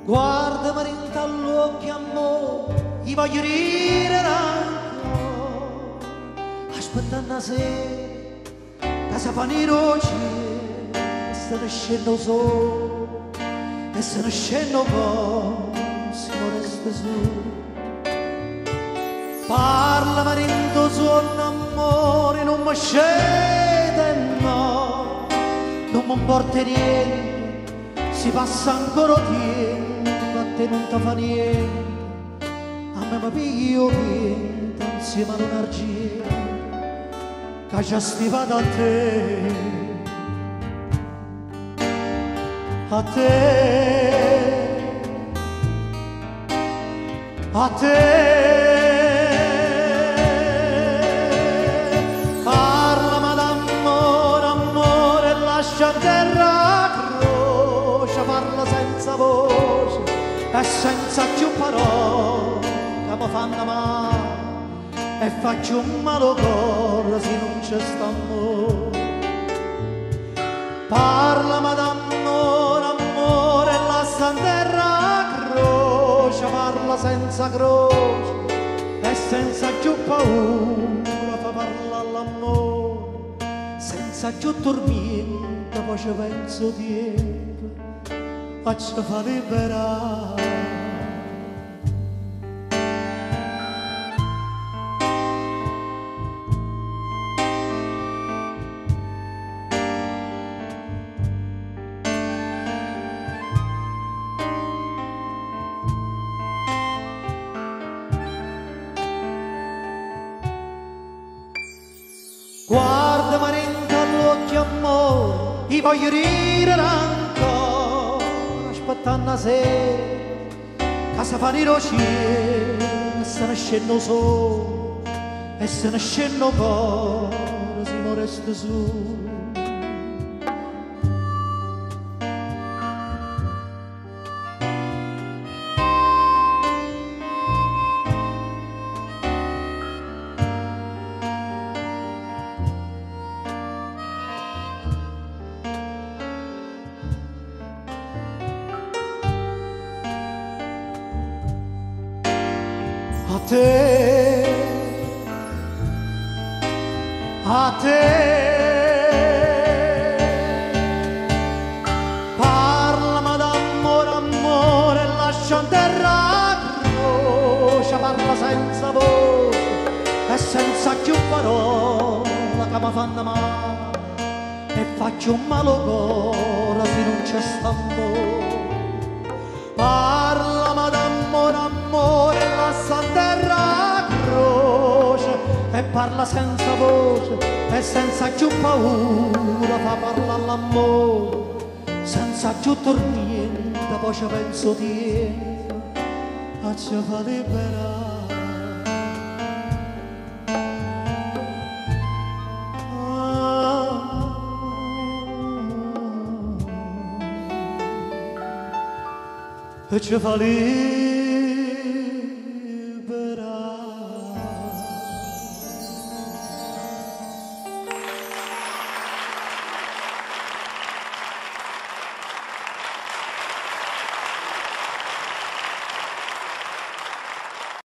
Guardami dentro all'occhio, amore, gli voglio ridere ancora. Aspettando la sera, che si fanno i roci, e se ne scendo solo, e se ne scendo poi, si non resta su. Parlami dentro sonno, amore, non mi scende, no, non mi importa niente, si passa ancora tempo, a te non ti fa niente, a me mi piglio vento insieme all'energia che già stivata a te, a te, a te. Parlami d'amore, amore, lascia terra croce, parla senza voce e senza più parole che mi fanno male e faccio un malo cuore se non c'è sta amore. Parlami d'amore, amore, lascia terra croce, parla senza croce e senza più paura fa parlare l'amore, senza più dormire poi ci penso dietro a ci fa liberare. Guardami dentro all'occhio, amore, ti voglio ridere ancora, aspettando la sera, che si fanno i roci, e se ne scendo solo, e se ne scendo poi, se non resta su. A te, a te, parlami d'amore, amore, lascia in terra croce, parla senza voce e senza più parole che mi fanno male e faccio un malo cuore se non c'è sta amore. Parlami d'amore, amore, lascia in terra croce e parla senza voce e senza più paura fa parlare l'amore, senza più torniente poi ci penso dietro a ci fa liberare. E ci fa liberare.